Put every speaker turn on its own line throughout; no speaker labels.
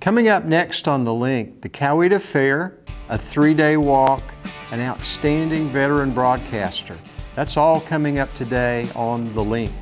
Coming up next on The Link, the Coweta Fair, a 3-day walk, an outstanding veteran broadcaster. That's all coming up today on The Link.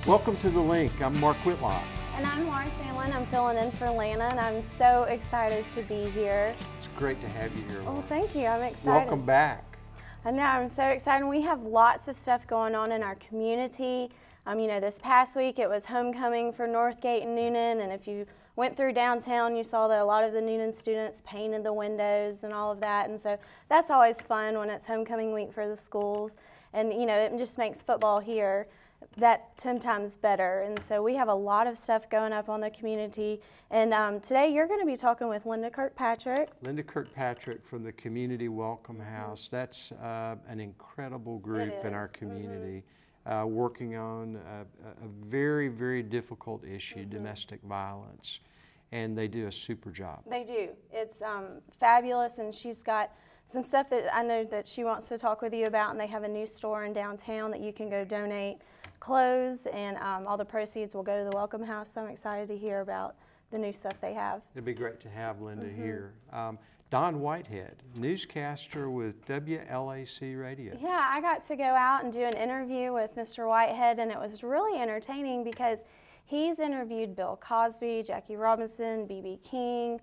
Welcome to The Link. I'm Mark Whitlock.
And I'm Laura Sandlin. I'm filling in for Lana, and I'm so excited to be here.
It's great to have you here, Laura.
Oh, thank you. I'm excited.
Welcome back.
I know. I'm so excited. We have lots of stuff going on in our community. You know, this past week it was homecoming for Northgate and Noonan, and if you went through downtown, you saw that a lot of the Noonan students painted the windows and all of that, and so that's always fun when it's homecoming week for the schools. And, you know, it just makes football here that 10 times better. And so we have a lot of stuff going up on the community. And today you're going to be talking with Linda Kirkpatrick.
Linda Kirkpatrick from the Community Welcome House. That's an incredible group in our community, working on a very, very difficult issue, domestic violence. And they do a super job. They do. It's fabulous, and she's got some stuff that I know that she wants to talk with you about, and they have a new store in downtown that you can go donate clothes, and all the proceeds will go to the Welcome House. So I'm excited to hear about the new stuff they have. It'd be great to have Linda here. Don Whitehead, newscaster with WLAC Radio. Yeah, I got to go out and do an interview with Mr. Whitehead, and it was really entertaining because he's interviewed Bill Cosby, Jackie Robinson, B.B. King,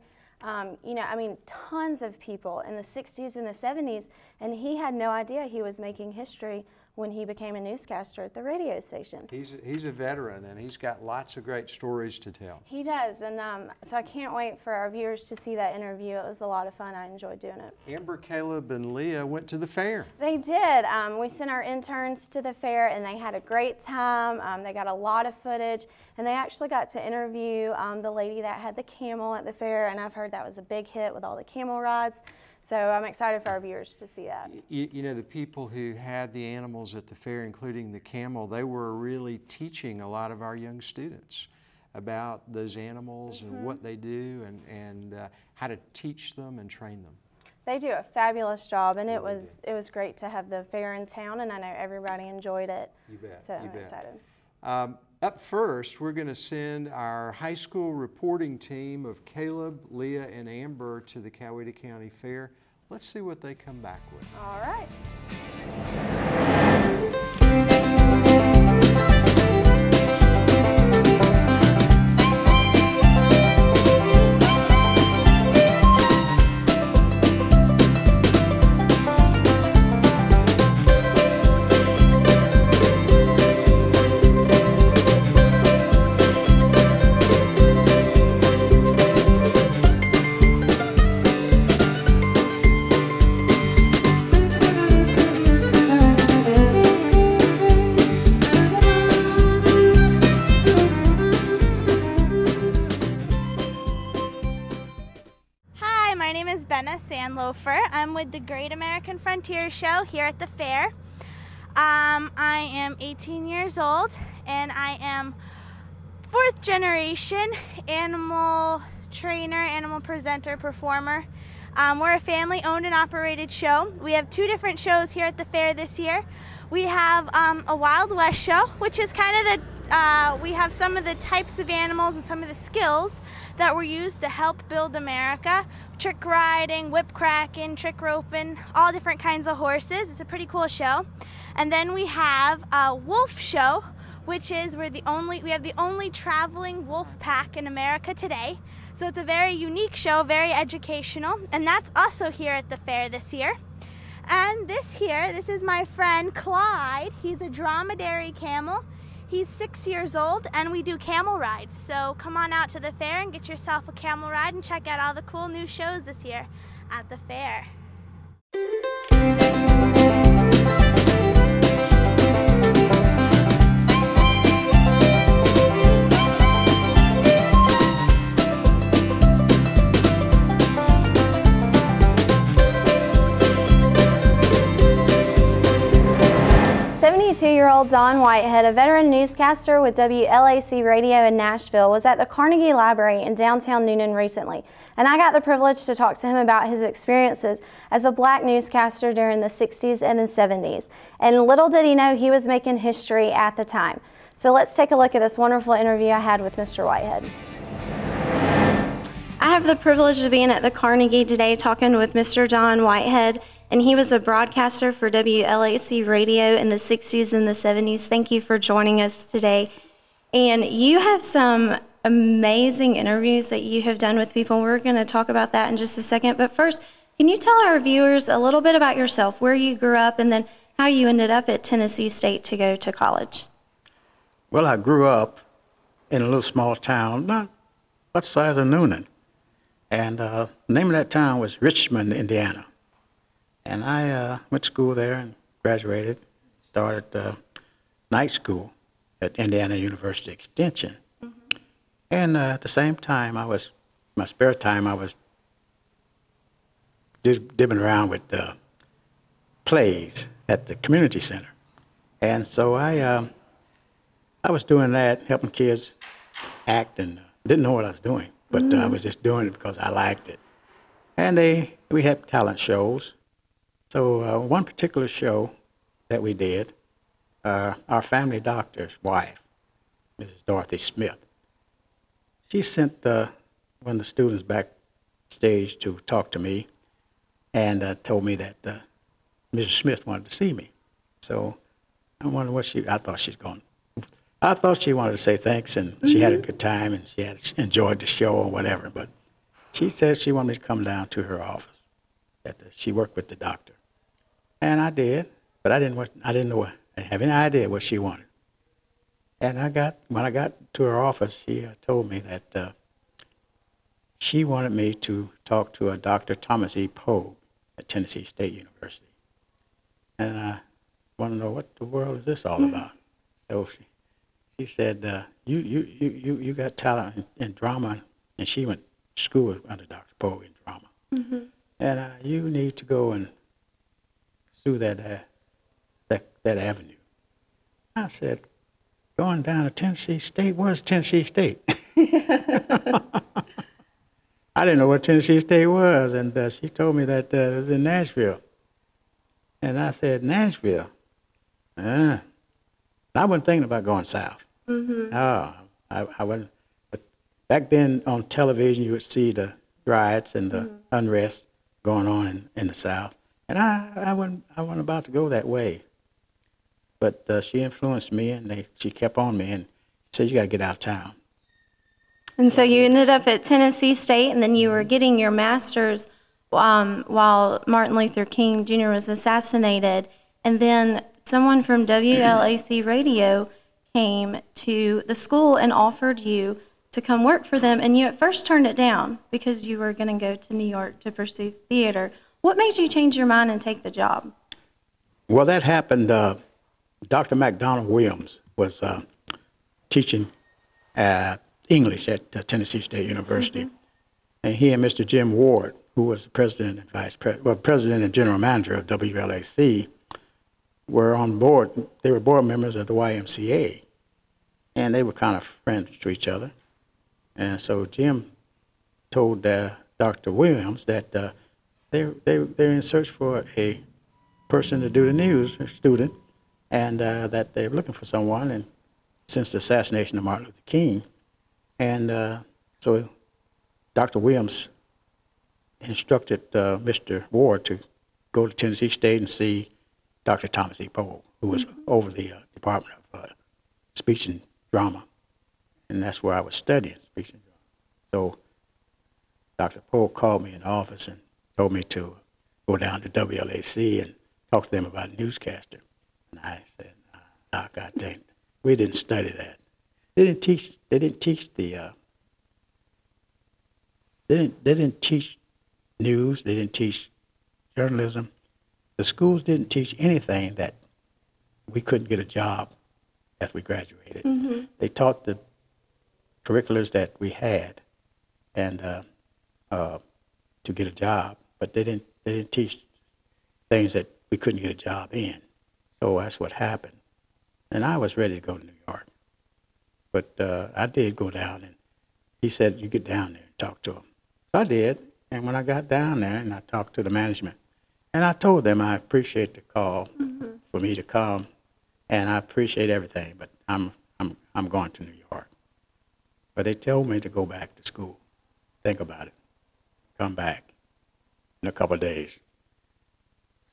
you know, I mean, tons of people in the 60s and the 70s, and he had no idea he was making history when he became a newscaster at the radio station. He's a veteran, and he's got lots of great stories to tell. He does, and so I can't wait for our viewers to see that interview. It was a lot of fun. I enjoyed doing it. Amber, Caleb, and Leah went to the fair. They did. We sent our interns to the fair, and they had a great time. They got a lot of footage, and they actually got to interview the lady that had the camel at the fair, and I've heard that was a big hit with all the camel rides. So I'm excited for our viewers to see that. You know, the people who had the animals at the fair, including the camel, they were really teaching a lot of our young students about those animals and what they do, and how to teach them and train them. They do a fabulous job, and it was great to have the fair in town, and I know everybody enjoyed it. You bet. So I'm excited. Up first, we're going to send our high school reporting team of Caleb, Leah, and Amber to the Coweta County Fair. Let's see what they come back with. All right.
I'm with the Great American Frontier Show here at the fair. I am 18 years old, and I am 4th generation animal trainer, animal presenter, performer. We're a family-owned and operated show. We have 2 different shows here at the fair this year. We have a Wild West show, which is kind of we have some of the types of animals and some of the skills that were used to help build America. Trick riding, whip cracking, trick roping, all different kinds of horses. It's a pretty cool show. And then we have a wolf show, which is we have the only traveling wolf pack in America today. So it's a very unique show, very educational, and that's also here at the fair this year. And this is my friend Clyde. He's a dromedary camel. He's 6 years old, and we do camel rides. So come on out to the fair and get yourself a camel ride and check out all the cool new shows this year at the fair.
72-year-old Don Whitehead, a veteran newscaster with WLAC Radio in Nashville, was at the Carnegie Library in downtown Newnan recently, and I got the privilege to talk to him about his experiences as a black newscaster during the 60s and the 70s. And little did he know he was making history at the time. So let's take a look at this wonderful interview I had with Mr. Whitehead. I have the privilege of being at the Carnegie today talking with Mr. Don Whitehead, and he was a broadcaster for WLAC Radio in the 60s and the 70s. Thank you for joining us today. And you have some amazing interviews that you have done with people. We're going to talk about that in just a second. But first, can you tell our viewers a little bit about yourself, where you grew up, and then how you ended up at Tennessee State to go to college?
Well, I grew up in a little small town, not about the size of Newnan. And the name of that town was Richmond, Indiana. And I went to school there and graduated, started night school at Indiana University Extension. Mm-hmm. And at the same time, my spare time, I was dibbing around with plays at the community center. And so I was doing that, helping kids act, and didn't know what I was doing, but I was just doing it because I liked it. And we had talent shows. So one particular show that we did, our family doctor's wife, Mrs. Dorothy Smith, she sent one of the students backstage to talk to me and told me that Mrs. Smith wanted to see me. So I wondered what I thought she wanted to say thanks, and she had a good time, and she had enjoyed the show or whatever. But she said she wanted me to come down to her office. She worked with the doctor. And I did, but I didn't have any idea what she wanted. And when I got to her office, she told me that she wanted me to talk to a Dr. Thomas E. Pogue at Tennessee State University. And I want to know what the world is this all about. So she said, you got talent in drama, and she went to school under Dr. Pogue in drama. Mm-hmm. And you need to go and pursue that avenue. I said, going down to Tennessee State? Where's Tennessee State? I didn't know what Tennessee State was, and she told me that it was in Nashville. And I said, Nashville? I wasn't thinking about going south. Mm-hmm. No, I wasn't. But back then on television, you would see the riots and the unrest going on in the South. And I wasn't about to go that way. But she influenced me, and she kept on me, and said, you got to get out of town.
And so you ended up at Tennessee State, and then you were getting your master's while Martin Luther King Jr. was assassinated. And then someone from WLAC Radio came to the school and offered you to come work for them, and you at first turned it down because you were going to go to New York to pursue theater. What made you change your mind and take the job?
Well, that happened. Dr. McDonald Williams was teaching English at Tennessee State University, and he and Mr. Jim Ward, who was the president and president and general manager of WLAC, were on board. They were board members of the YMCA, and they were kind of friends to each other. And so Jim told Dr. Williams that they're in search for a person to do the news, a student, and that they're looking for someone. And since the assassination of Martin Luther King, and so Dr. Williams instructed Mr. Ward to go to Tennessee State and see Dr. Thomas E. Pogue, who was over the Department of Speech and Drama, and that's where I was studying speech and drama. So Dr. Pogue called me in the office and told me to go down to WLAC and talk to them about a newscaster. And I said, Doc, we didn't study that. They didn't teach news. They didn't teach journalism. The schools didn't teach anything that we couldn't get a job after we graduated. Mm-hmm. They taught the curriculars that we had, and to get a job, but they didn't teach things that we couldn't get a job in. So that's what happened. and I was ready to go to New York. But I did go down, and he said, you get down there and talk to him. So I did, and when I got down there and I talked to the management, and I told them I appreciate the call for me to come, and I appreciate everything, but I'm going to New York. But they told me to go back to school. Think about it. Come back in a couple of days.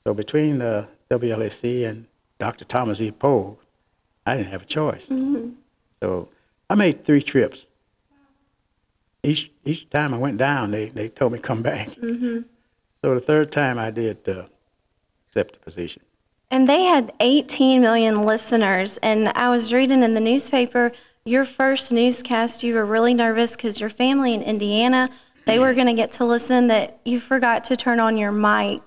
So between the WLAC and Dr. Thomas E. Pogue, I didn't have a choice. So I made 3 trips. Each time I went down, they told me come back. So the third time I did accept the position.
And they had 18 million listeners. And I was reading in the newspaper, your first newscast, you were really nervous because your family in Indiana, they were going to get to listen, that you forgot to turn on your mic.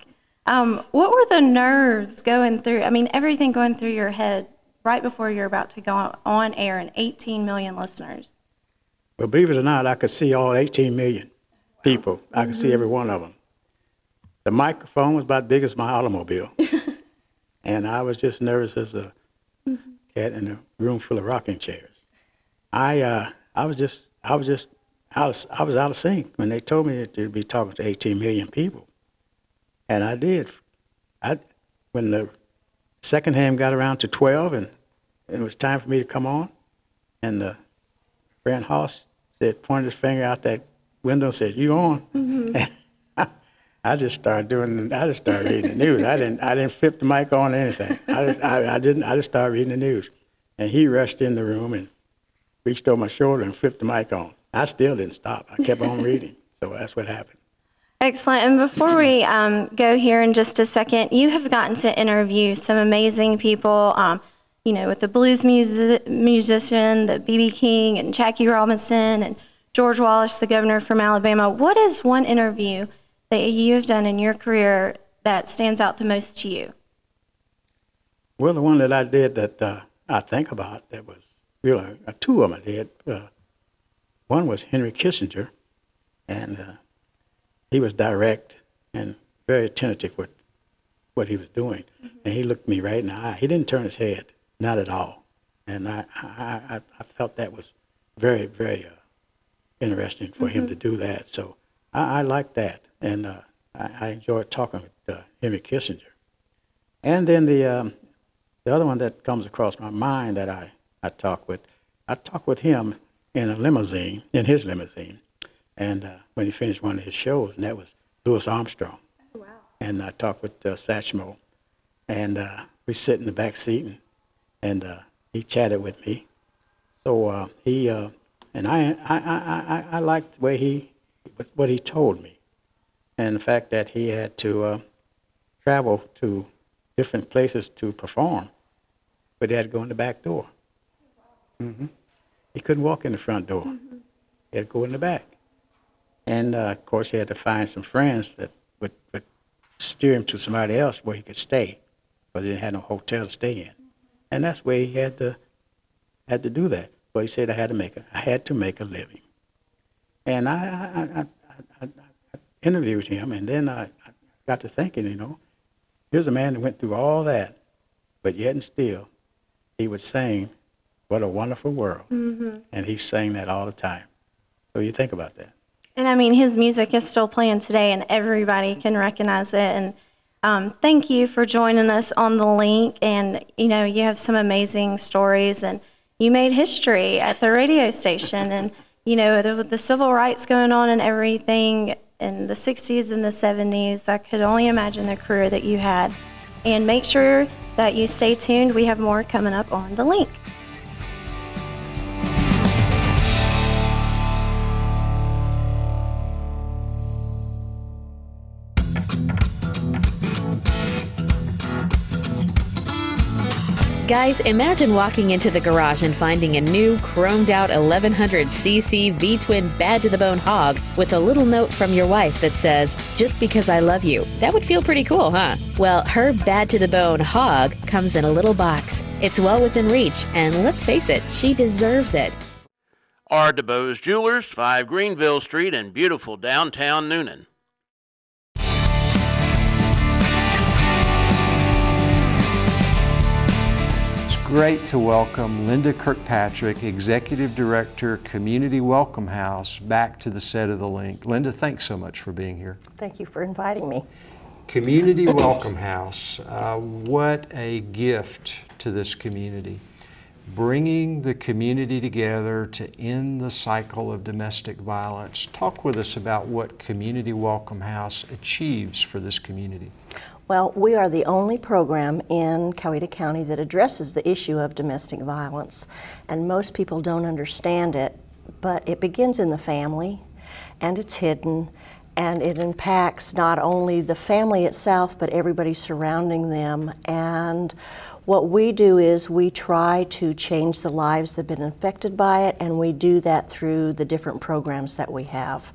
What were the nerves going through? I mean, everything going through your head right before you're about to go on air and 18 million listeners.
Well, believe it or not, I could see all 18 million people. I could see every one of them. The microphone was about big as my automobile. And I was just nervous as a cat in a room full of rocking chairs. I was out of sync when they told me that they'd be talking to 18 million people. And I did. When the second hand got around to 12 and it was time for me to come on, and Fran Hoss pointed his finger out that window and said, "You on?" And I just started reading the news. I didn't flip the mic on or anything. I just started reading the news. And he rushed in the room and reached over my shoulder and flipped the mic on. I still didn't stop. I kept on reading. So that's what happened.
Excellent. And before we go here in just a second, you have gotten to interview some amazing people, with the blues musician, the B.B. King, and Jackie Robinson, and George Wallace, the governor from Alabama. What is one interview that you have done in your career that stands out the most to you?
Well, the one that I did that I think about, that was really, 2 of them I did. One was Henry Kissinger, and he was direct and very attentive with what he was doing. And he looked me right in the eye. He didn't turn his head, not at all. And I felt that was very, very interesting for him to do that. So I liked that. And I enjoyed talking with Henry Kissinger. And then the other one that comes across my mind that I talked with him in his limousine. And when he finished one of his shows, and that was Louis Armstrong. Oh, wow. And I talked with Satchmo, and we sit in the back seat, and he chatted with me. So and I liked the way what he told me, and the fact that he had to travel to different places to perform, but he had to go in the back door. He couldn't walk in the front door. He had to go in the back. And, of course, he had to find some friends that would steer him to somebody else where he could stay, because he didn't have no hotel to stay in. And that's where he had to do that. But he said I had to make a living. And I interviewed him, and then I got to thinking, here's a man that went through all that, but yet and still, he would sing, "What a Wonderful World." And he sang that all the time. So you think about that.
And I mean, his music is still playing today, and everybody can recognize it. And thank you for joining us on the link. And you have some amazing stories, and you made history at the radio station. And with the civil rights going on and everything in the 60s and the 70s, I could only imagine the career that you had. And make sure that you stay tuned. We have more coming up on the link.
Guys, imagine walking into the garage and finding a new chromed out 1100cc V-twin bad to the bone hog with a little note from your wife that says, "Just because I love you." That would feel pretty cool, huh? Well, her bad to the bone hog comes in a little box. It's well within reach, and let's face it, she deserves it.
R. DeBose Jewelers, 5 Greenville Street in beautiful downtown Noonan.
great to welcome Linda Kirkpatrick, Executive Director, Community Welcome House, back to the set of The Link. Linda, thanks so much for being here.
Thank you for inviting me.
Community Welcome House, what a gift to this community. Bringing the community together to end the cycle of domestic violence. Talk with us about what Community Welcome House achieves for this community.
Well, we are the only program in Coweta County that addresses the issue of domestic violence, and most people don't understand it, but it begins in the family, and it's hidden, and it impacts not only the family itself, but everybody surrounding them. And what we do is we try to change the lives that have been affected by it, and we do that through the different programs that we have.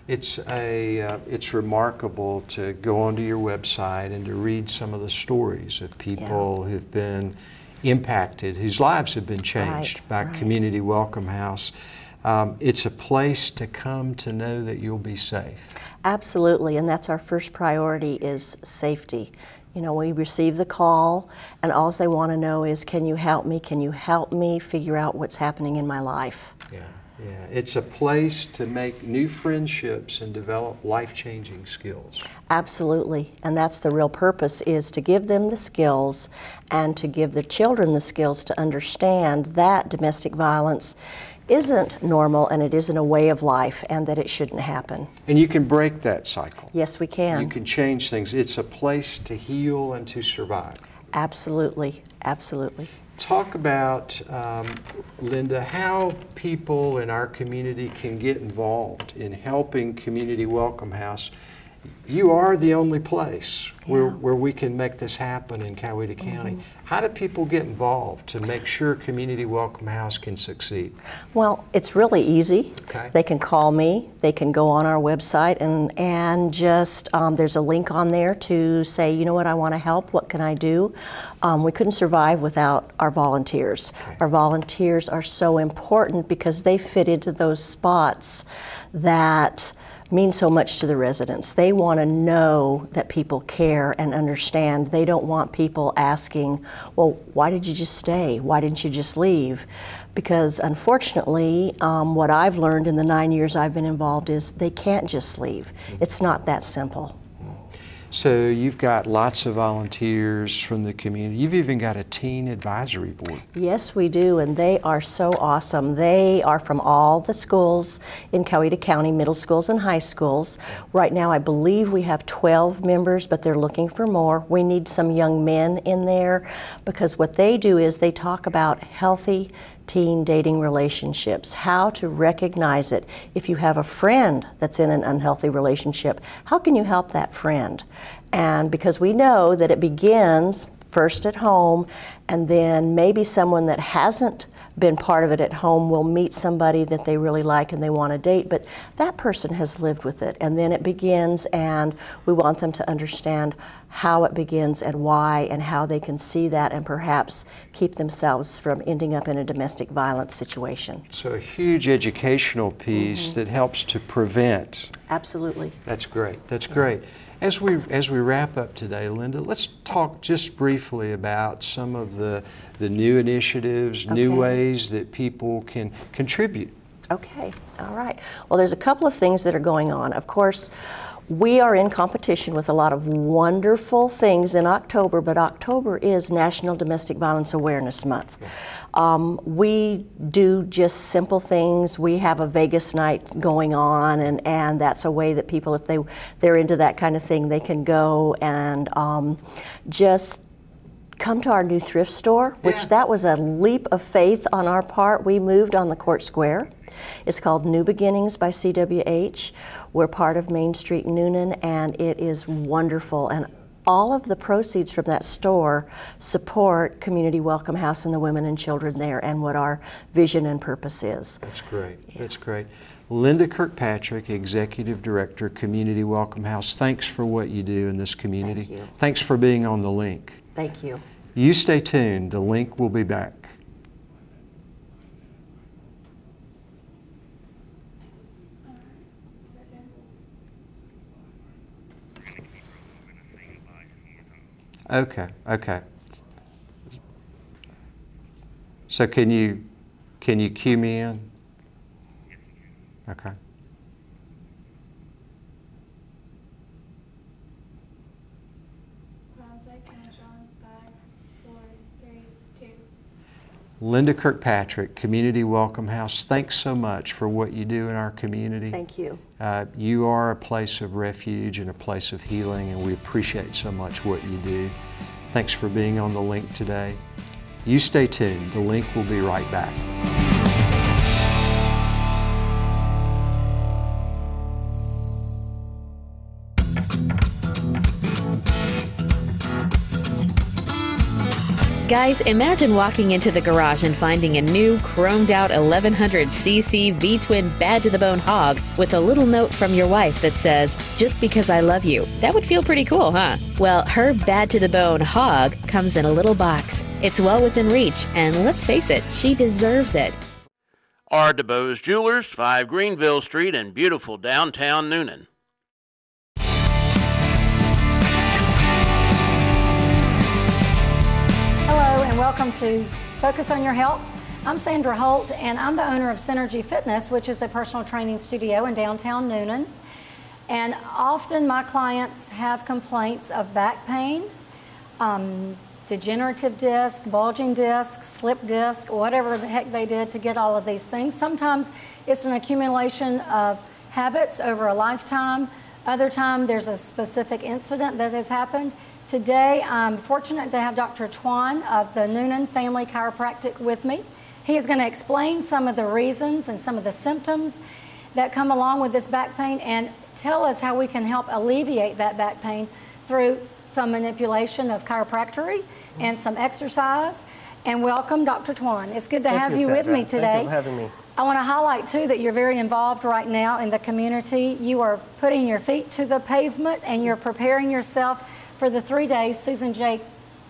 It's remarkable to go onto your website and to read some of the stories of people who've been impacted, whose lives have been changed by Community Welcome House. It's a place to come to know that you'll be safe.
Absolutely, and that's our first priority, is safety. You know, we receive the call, and all they want to know is, can you help me? Can you help me figure out what's happening in my life?
Yeah. It's a place to make new friendships and develop life-changing skills.
Absolutely, and that's the real purpose, is to give them the skills and to give the children the skills to understand that domestic violence isn't normal and it isn't a way of life and that it shouldn't happen.
And you can break that cycle.
Yes, we can.
You can change things. It's a place to heal and to survive.
Absolutely, absolutely.
Talk about, Linda, how people in our community can get involved in helping Community Welcome House. You are the only place where we can make this happen in Coweta County. How do people get involved to make sure Community Welcome House can succeed?
Well, it's really easy.
Okay.
They can call me, they can go on our website, and just there's a link on there to say, you know what, I want to help, what can I do? We couldn't survive without our volunteers.
Okay.
Our volunteers are so important because they fit into those spots that mean so much to the residents. They want to know that people care and understand. They don't want people asking, well, why did you just stay? Why didn't you just leave? Because unfortunately, what I've learned in the 9 years I've been involved is they can't just leave. It's not that simple.
So you've got lots of volunteers from the community. You've even got a teen advisory board.
Yes, we do, and they are so awesome. They are from all the schools in Coweta County, middle schools and high schools. Right now, I believe we have 12 members, but they're looking for more. We need some young men in there, because what they do is they talk about healthy teen dating relationships, how to recognize it. If you have a friend that's in an unhealthy relationship, how can you help that friend? And because we know that it begins first at home, and then maybe someone that hasn't been part of it at home will meet somebody that they really like and they want to date, but that person has lived with it, and then it begins, and we want them to understand how it begins and why, and how they can see that and perhaps keep themselves from ending up in a domestic violence situation.
So a huge educational piece that helps to prevent.
Absolutely.
That's great. That's great. As we wrap up today, Linda, let's talk just briefly about some of the new initiatives, new ways that people can contribute.
Okay, all right. Well, there's a couple of things that are going on. Of course, we are in competition with a lot of wonderful things in October, but October is National Domestic Violence Awareness Month. We do just simple things. We have a Vegas night going on, and that's a way that people, if they're into that kind of thing, they can go and just come to our new thrift store, which that was a leap of faith on our part. We moved on the Court Square. It's called New Beginnings by CWH. We're part of Main Street Newnan, and it is wonderful. And all of the proceeds from that store support Community Welcome House and the women and children there, and what our vision and purpose is.
That's great. That's great. Linda Kirkpatrick, Executive Director, Community Welcome House, thanks for what you do in this community.
Thank you.
Thanks for being on The Link.
Thank you.
You stay tuned. The Link will be back. Okay, okay. So can you cue me in? Okay. Linda Kirkpatrick, Community Welcome House, thanks so much for what you do in our community.
Thank you.
You are a place of refuge and a place of healing, and we appreciate so much what you do. Thanks for being on The Link today. You stay tuned. The Link will be right back.
Guys, imagine walking into the garage and finding a new chromed out 1100cc V-twin bad to the bone hog with a little note from your wife that says, "Just because I love you." That would feel pretty cool, huh? Well, her bad to the bone hog comes in a little box. It's well within reach, and let's face it, she deserves it.
Our DeBose Jewelers, 5 Greenville Street in beautiful downtown Noonan.
Hello and welcome to Focus on Your Health. I'm Sandra Holt and I'm the owner of Synergy Fitness, which is a personal training studio in downtown Noonan. And often my clients have complaints of back pain, degenerative disc, bulging disc, slip disc, whatever the heck they did to get all of these things. Sometimes it's an accumulation of habits over a lifetime. Other time there's a specific incident that has happened. Today, I'm fortunate to have Dr. Ch10 of the Noonan Family Chiropractic with me. He is going to explain some of the reasons and some of the symptoms that come along with this back pain and tell us how we can help alleviate that back pain through some manipulation of chiropractic and some exercise. And welcome, Dr. Ch10. It's good to have you with me today.
Thank you for having me.
I want to highlight, too, that you're very involved right now in the community. You are putting your feet to the pavement and you're preparing yourself for the 3 days. Susan J,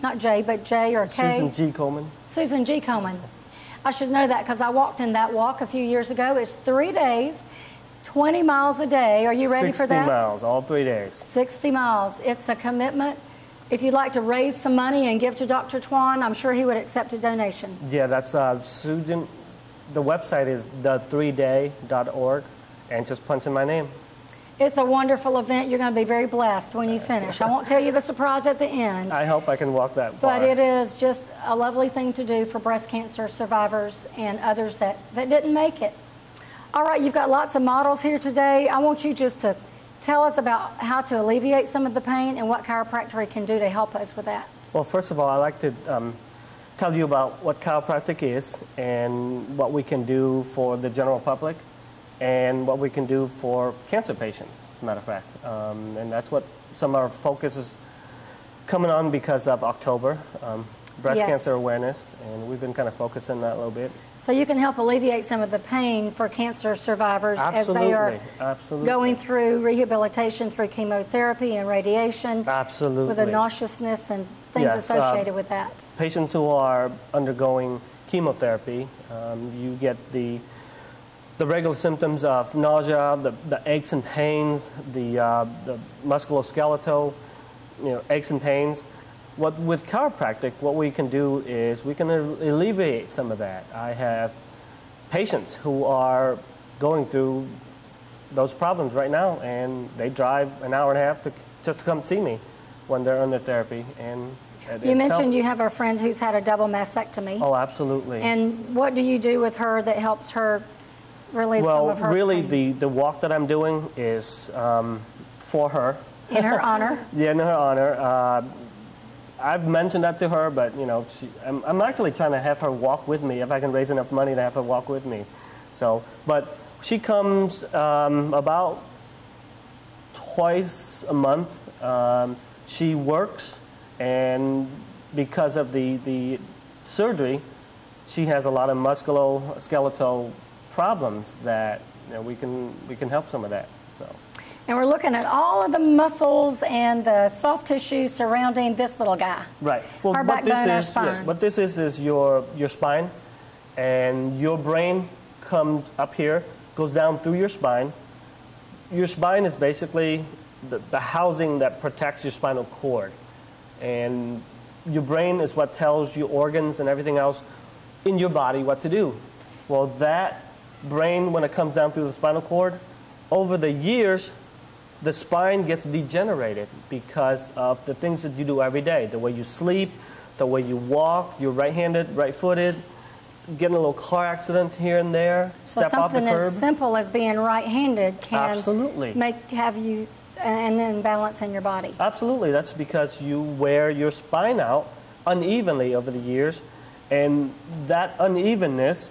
not J, but J or K.
Susan G. Coleman.
Susan G. Coleman. I should know that because I walked in that walk a few years ago. It's 3 days, 20 miles a day. Are you ready for that?
60 miles, all 3 days.
60 miles. It's a commitment. If you'd like to raise some money and give to Dr. Ch10, I'm sure he would accept a donation.
Yeah, that's Susan. The website is the3day.org, and just punch in my name.
It's a wonderful event. You're going to be very blessed when you finish. I won't tell you the surprise at the end.
I hope I can walk that far.
But it is just a lovely thing to do for breast cancer survivors and others that didn't make it. All right, you've got lots of models here today. I want you just to tell us about how to alleviate some of the pain and what chiropractic can do to help us with that.
Well, first of all, I'd like to tell you about what chiropractic is and what we can do for the general public and what we can do for cancer patients, as a matter of fact. And that's what some of our focus is coming on because of October, breast cancer awareness, and we've been kind of focusing on that a little bit.
So you can help alleviate some of the pain for cancer survivors as they are going through rehabilitation through chemotherapy and radiation.
Absolutely.
With the nauseousness and things associated with that.
Patients who are undergoing chemotherapy, you get the regular symptoms of nausea, the aches and pains, the musculoskeletal, aches and pains. With chiropractic, what we can do is we can alleviate some of that. I have patients who are going through those problems right now, and they drive an hour and a half just to come see me when they're under therapy. And
you mentioned you have a friend who's had a double mastectomy.
Oh, absolutely.
And what do you do with her that helps her relieve some of her
really,
pains?
the walk that I'm doing is for her.
In her honor?
Yeah, in her honor. I've mentioned that to her, but I'm actually trying to have her walk with me if I can raise enough money to have her walk with me. But she comes about twice a month. She works, and because of the surgery, she has a lot of musculoskeletal problems that we can help some of that.
And we're looking at all of the muscles and the soft tissue surrounding this little guy.
Right. Well,
our backbone, our spine.
What this is your spine, and your brain comes up here, goes down through your spine. Your spine is basically the housing that protects your spinal cord. And your brain is what tells your organs and everything else in your body what to do. Well, that brain, when it comes down through the spinal cord, over the years, the spine gets degenerated because of the things that you do every day, the way you sleep, the way you walk, you're right-handed, right-footed, getting a little car accidents here and there, step off the
something
curb.
as simple as being right-handed can
Absolutely.
have you an imbalance in your body.
Absolutely. That's because you wear your spine out unevenly over the years, and that unevenness,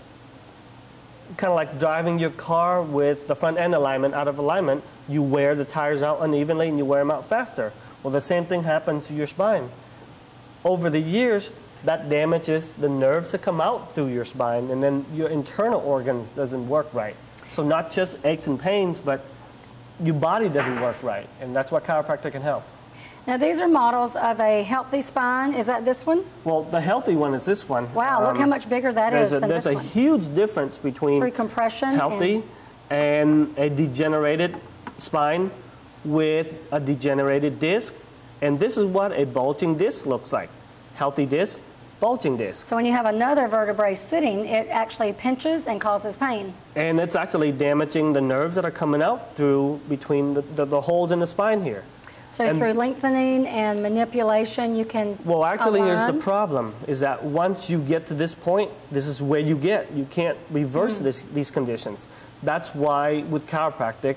kind of like driving your car with the front end alignment out of alignment, you wear the tires out unevenly and you wear them out faster. Well, the same thing happens to your spine. Over the years, that damages the nerves that come out through your spine, and then your internal organs doesn't work right. So not just aches and pains, but your body doesn't work right, and that's what chiropractic can help.
Now these are models of a healthy spine. Is that this one?
Well, the healthy one is this one.
Wow, look how much bigger that is than this one.
There's a huge difference between
Through compression
healthy and a degenerated spine with a degenerated disc, and this is what a bulging disc looks like. Healthy disc, bulging disc.
So when you have another vertebrae sitting, it actually pinches and causes pain.
And it's actually damaging the nerves that are coming out through between the holes in the spine here.
So through lengthening and manipulation, you can
Well, actually, here's the
align.
problem, is that once you get to this point, this is where you get. You can't reverse these conditions. That's why with chiropractic,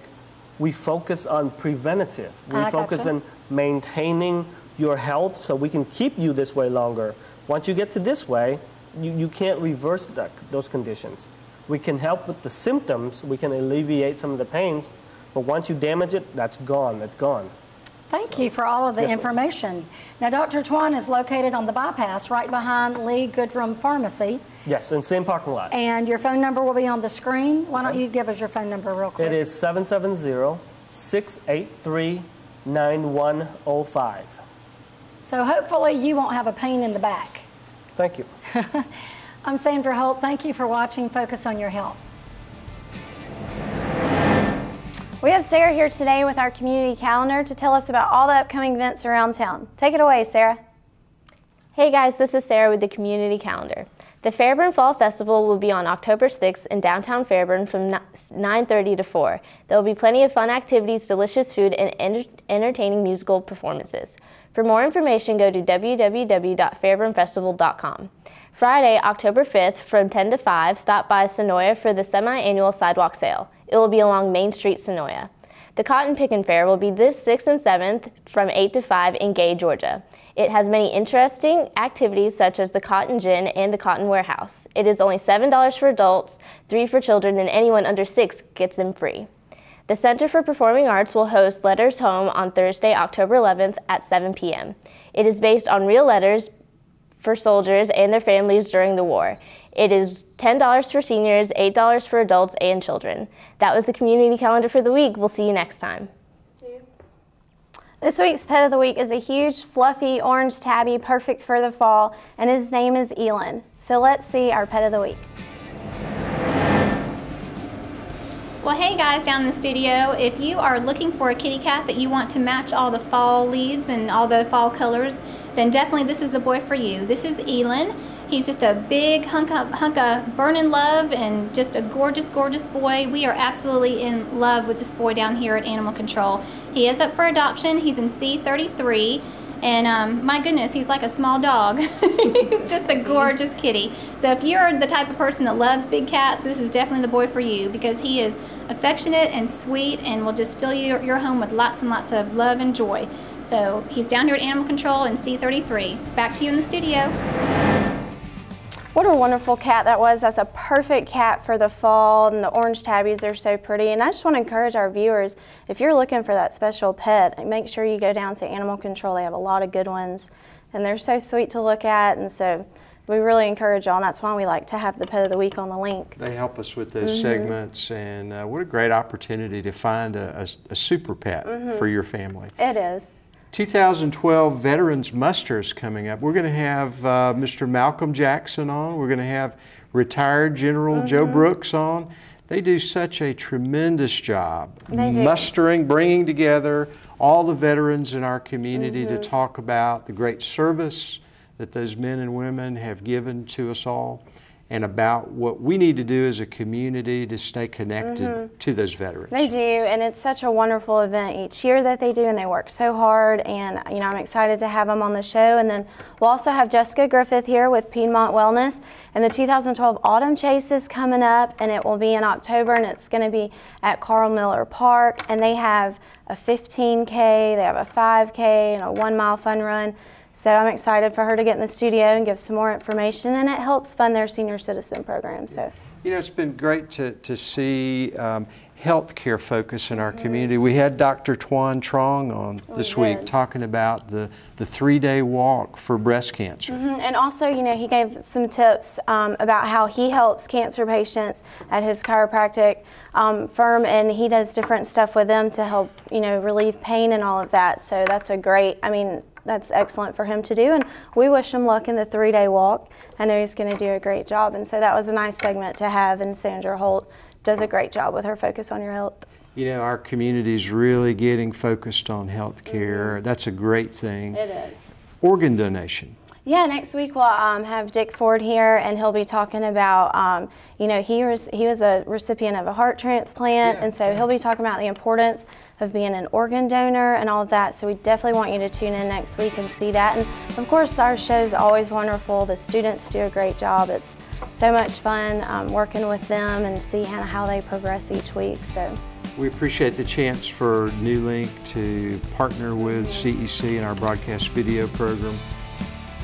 we focus on preventative. We focus
gotcha.
on maintaining your health so we can keep you this way longer. Once you get to this way, you can't reverse those conditions. We can help with the symptoms, we can alleviate some of the pains, but once you damage it, that's gone, it's gone.
Thank you for all of the information. Now, Dr. Ch10 is located on the bypass right behind Lee Goodrum Pharmacy.
Yes, in the same parking lot.
And your phone number will be on the screen. Why don't you give us your phone number real quick?
It is 770-683-9105.
So hopefully you won't have a pain in the back.
Thank you.
I'm Sandra Holt. Thank you for watching Focus on Your Health.
We have Sarah here today with our community calendar to tell us about all the upcoming events around town. Take it away, Sarah.
Hey guys, this is Sarah with the community calendar. The Fairburn Fall Festival will be on October 6th in downtown Fairburn from 9:30 to 4. There will be plenty of fun activities, delicious food, and entertaining musical performances. For more information, go to www.fairburnfestival.com. Friday, October 5th from 10 to 5, stop by Sonoya for the semi-annual sidewalk sale. It will be along Main Street, Sonoya. The Cotton Pickin' Fair will be this 6th and 7th from 8 to 5 in Gay, Georgia. It has many interesting activities such as the Cotton Gin and the Cotton Warehouse. It is only $7 for adults, $3 for children, and anyone under 6 gets them free. The Center for Performing Arts will host Letters Home on Thursday, October 11th at 7 p.m. It is based on real letters for soldiers and their families during the war. It is $10 for seniors, $8 for adults and children. That was the community calendar for the week. We'll see you next time.
This week's Pet of the Week is a huge, fluffy, orange tabby, perfect for the fall, and his name is Elin. So let's see our Pet of the Week.
Well, hey guys down in the studio, if you are looking for a kitty cat that you want to match all the fall leaves and all the fall colors, then definitely this is the boy for you. This is Elin. He's just a big hunk of burning love and just a gorgeous, gorgeous boy. We are absolutely in love with this boy down here at Animal Control. He is up for adoption. He's in C33. And my goodness, he's like a small dog. He's just a gorgeous kitty. So if you're the type of person that loves big cats, this is definitely the boy for you because he is affectionate and sweet and will just fill your home with lots and lots of love and joy. So he's down here at Animal Control in C33. Back to you in the studio.
What a wonderful cat that was. That's a perfect cat for the fall, and the orange tabbies are so pretty. And I just want to encourage our viewers, if you're looking for that special pet, make sure you go down to Animal Control. They have a lot of good ones, and they're so sweet to look at, and so we really encourage y'all, and that's why we like to have the Pet of the Week on the link.
They help us with those segments, and what a great opportunity to find a super pet for your family.
It is.
2012 Veterans Muster is coming up. We're going to have Mr. Malcolm Jackson on. We're going to have retired General Joe Brooks on. They do such a tremendous job mustering, bringing together all the veterans in our community to talk about the great service that those men and women have given to us all. and about what we need to do as a community to stay connected to those veterans.
They do, and it's such a wonderful event each year that they do, and they work so hard, and you know, I'm excited to have them on the show. And then we'll also have Jessica Griffith here with Piedmont Wellness, and the 2012 Autumn Chase is coming up, and it will be in October, and it's going to be at Carl Miller Park, and they have a 15K, they have a 5K, and a 1 mile fun run. So I'm excited for her to get in the studio and give some more information, and it helps fund their senior citizen program. So,
you know, it's been great to see healthcare focus in our community. We had Dr. Tuan Trong on this week talking about the 3-day walk for breast cancer.
And also, you know, he gave some tips about how he helps cancer patients at his chiropractic firm, and he does different stuff with them to help, you know, relieve pain and all of that. So that's a great, I mean, that's excellent for him to do, and we wish him luck in the 3-day walk. I know he's going to do a great job, and so that was a nice segment to have, and Sandra Holt does a great job with her Focus on Your Health.
You know, our community is really getting focused on health care. That's a great thing.
It is.
Organ donation.
Yeah, next week we'll have Dick Ford here, and he'll be talking about, you know, he was a recipient of a heart transplant, and so he'll be talking about the importance of being an organ donor and all of that. So we definitely want you to tune in next week and see that. And of course, our show's always wonderful. The students do a great job. It's so much fun working with them and see how they progress each week. So
we appreciate the chance for NuLink to partner with CEC in our broadcast video program.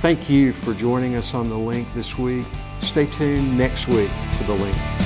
Thank you for joining us on The Link this week. Stay tuned next week for The Link.